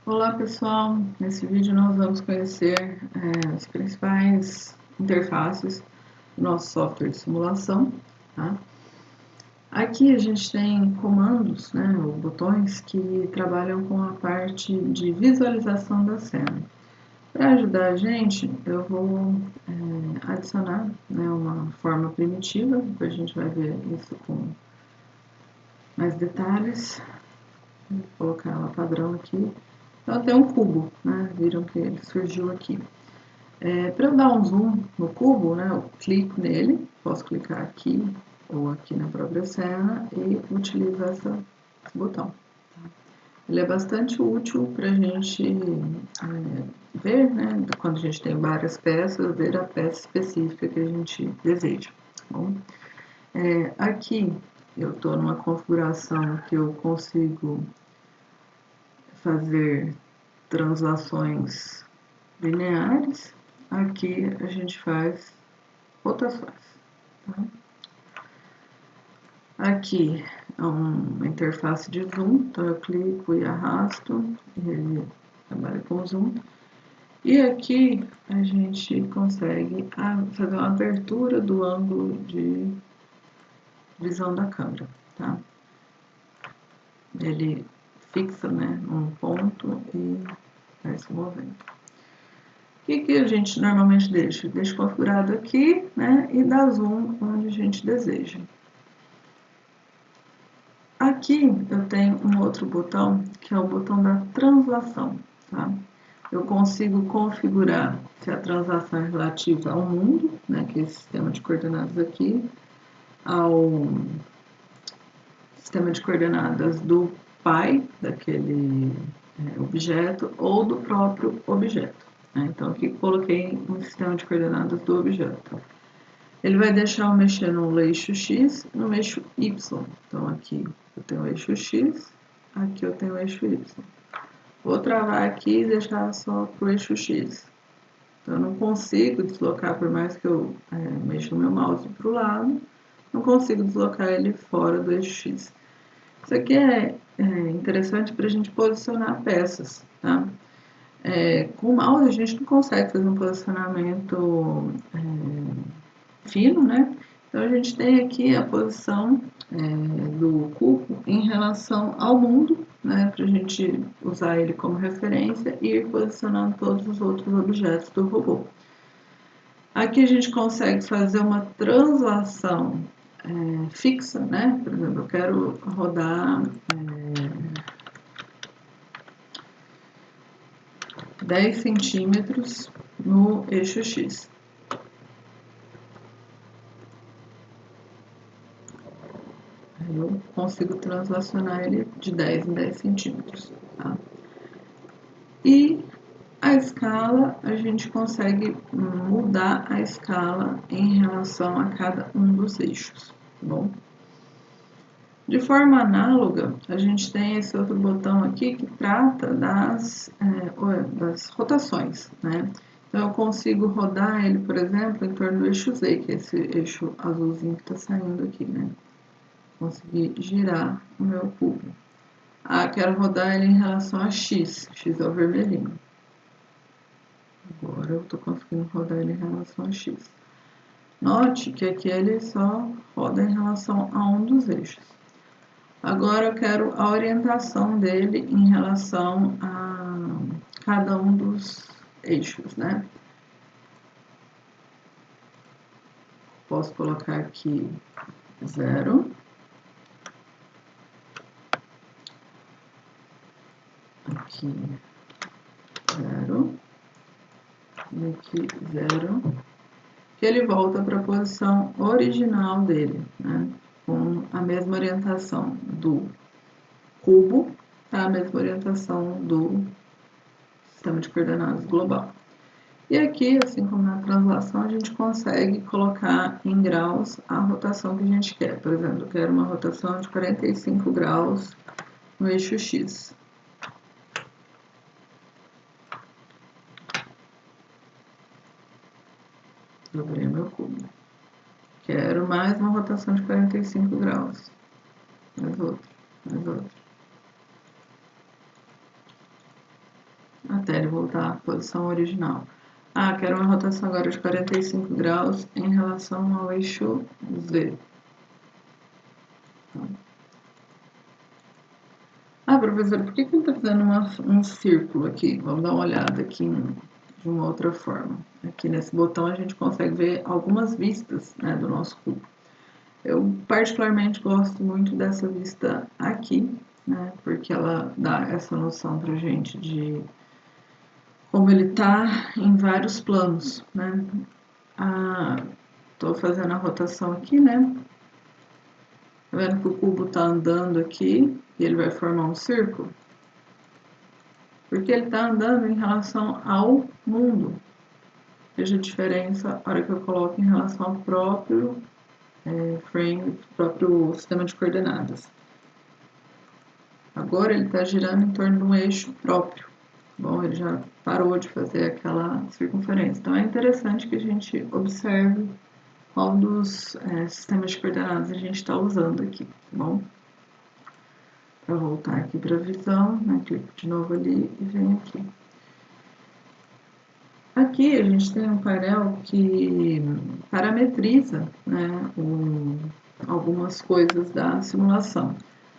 Olá pessoal, nesse vídeo nós vamos conhecer as principais interfaces do nosso software de simulação. Tá? Aqui a gente tem comandos, né, ou botões que trabalham com a parte de visualização da cena. Para ajudar a gente, eu vou adicionar, né, uma forma primitiva, depois a gente vai ver isso com mais detalhes. Vou colocar ela padrão aqui. Então tem um cubo, né? Viram que ele surgiu aqui. Para eu dar um zoom no cubo, né, eu clico nele, posso clicar aqui ou aqui na própria cena e utilizo esse botão. Ele é bastante útil para a gente ver, né, quando a gente tem várias peças, ver a peça específica que a gente deseja. Tá bom? Aqui eu estou numa configuração que eu consigo fazer translações lineares. Aqui a gente faz rotações. Tá? Aqui é uma interface de zoom, então eu clico e arrasto, e ele trabalha com zoom. E aqui a gente consegue fazer uma abertura do ângulo de visão da câmera. Tá? Ele fixa, né, um ponto e vai se movendo. O que a gente normalmente deixa? Deixa configurado aqui, né, e dá zoom onde a gente deseja. Aqui eu tenho um outro botão, que é o botão da translação. Tá? Eu consigo configurar se a translação é relativa ao mundo, né, que é esse sistema de coordenadas aqui, ao sistema de coordenadas do pai daquele objeto ou do próprio objeto. Né? Então aqui coloquei um sistema de coordenadas do objeto. Ele vai deixar eu mexer no eixo X e no eixo Y. Então aqui eu tenho o eixo X, aqui eu tenho o eixo Y. Vou travar aqui e deixar só para o eixo X. Então eu não consigo deslocar, por mais que eu mexa o meu mouse para o lado, não consigo deslocar ele fora do eixo X. Isso aqui é interessante para a gente posicionar peças, tá? Com o mouse a gente não consegue fazer um posicionamento fino, né? Então a gente tem aqui a posição do cubo em relação ao mundo, né? Para a gente usar ele como referência e ir posicionando todos os outros objetos do robô. Aqui a gente consegue fazer uma translação fixa, né? Por exemplo, eu quero rodar 10 centímetros no eixo X. Eu consigo translacionar ele de 10 em 10 centímetros. Tá? E a escala, a gente consegue mudar a escala em relação a cada um dos eixos. Tá bom? De forma análoga, a gente tem esse outro botão aqui que trata das rotações, né? Então, eu consigo rodar ele, por exemplo, em torno do eixo Z, que é esse eixo azulzinho que está saindo aqui, né? Consegui girar o meu cubo. Quero rodar ele em relação a X. X é o vermelhinho. Agora eu estou conseguindo rodar ele em relação a X. Note que aqui ele só roda em relação a um dos eixos. Agora eu quero a orientação dele em relação a cada um dos eixos, né? Posso colocar aqui 0. Aqui 0. E aqui 0. Que ele volta para a posição original dele, né? Com a mesma orientação do cubo, tá? A mesma orientação do sistema de coordenadas global. E aqui, assim como na translação, a gente consegue colocar em graus a rotação que a gente quer. Por exemplo, eu quero uma rotação de 45 graus no eixo X. Dobrei meu cubo. Quero mais uma rotação de 45 graus. Mais outro, mais outro. até ele voltar à posição original. Ah, quero uma rotação agora de 45 graus em relação ao eixo Z. Ah, professor, por que ele está fazendo um círculo aqui? Vamos dar uma olhada aqui de uma outra forma. Aqui nesse botão a gente consegue ver algumas vistas, né, do nosso cubo. Eu particularmente gosto muito dessa vista aqui, né, porque ela dá essa noção pra gente de como ele está em vários planos, né. Estou fazendo a rotação aqui, né. Tá vendo que o cubo está andando aqui e ele vai formar um círculo? Porque ele está andando em relação ao mundo. Veja a diferença na hora que eu coloco em relação ao próprio frame, próprio sistema de coordenadas. Agora ele está girando em torno de um eixo próprio. Bom, ele já parou de fazer aquela circunferência. Então é interessante que a gente observe qual dos sistemas de coordenadas a gente está usando aqui, tá bom? Para voltar aqui para a visão, né, clico de novo ali e venho aqui. Aqui a gente tem um painel que parametriza, né, algumas coisas da simulação.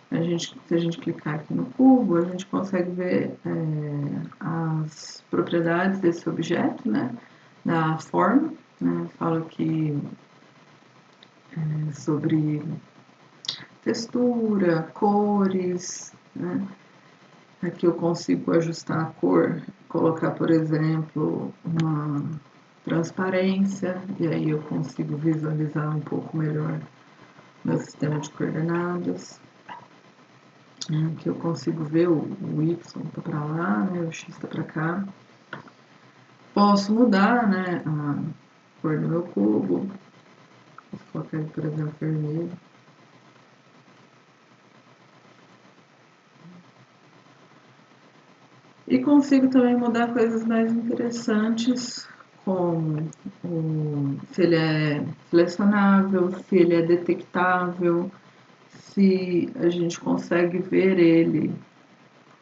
Se a gente clicar aqui no cubo, a gente consegue ver as propriedades desse objeto, né, da forma, né, fala aqui sobre textura, cores, né. Aqui eu consigo ajustar a cor, colocar, por exemplo, uma transparência, e aí eu consigo visualizar um pouco melhor meu sistema de coordenadas. Aqui eu consigo ver o Y está para lá, né, o X está para cá. Posso mudar, né, a cor do meu cubo. Posso colocar ele, por exemplo, vermelho. E consigo também mudar coisas mais interessantes, como se ele é selecionável, se ele é detectável, se a gente consegue ver ele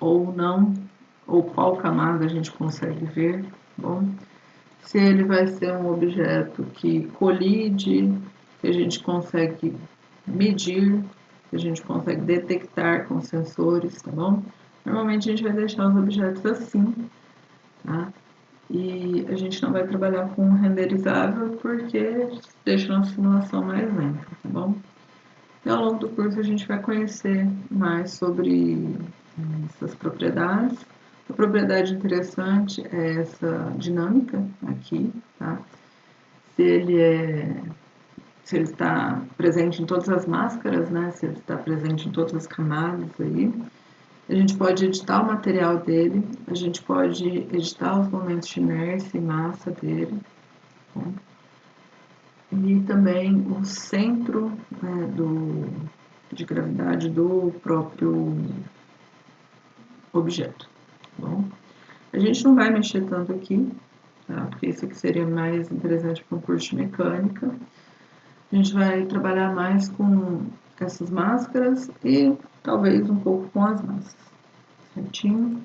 ou não, ou qual camada a gente consegue ver, bom? Se ele vai ser um objeto que colide, que a gente consegue medir, que a gente consegue detectar com sensores, tá bom? Normalmente a gente vai deixar os objetos assim, tá? E a gente não vai trabalhar com renderizável porque deixa uma simulação mais lenta, tá bom? E ao longo do curso a gente vai conhecer mais sobre essas propriedades. A propriedade interessante é essa dinâmica aqui, tá? Se ele está presente em todas as máscaras, né? Se ele está presente em todas as camadas aí. A gente pode editar o material dele, a gente pode editar os momentos de inércia e massa dele, tá? E também o centro, né, de gravidade do próprio objeto, tá bom? A gente não vai mexer tanto aqui, tá? Porque isso aqui seria mais interessante para um curso de mecânica. A gente vai trabalhar mais com essas máscaras e talvez um pouco com as massas, certinho?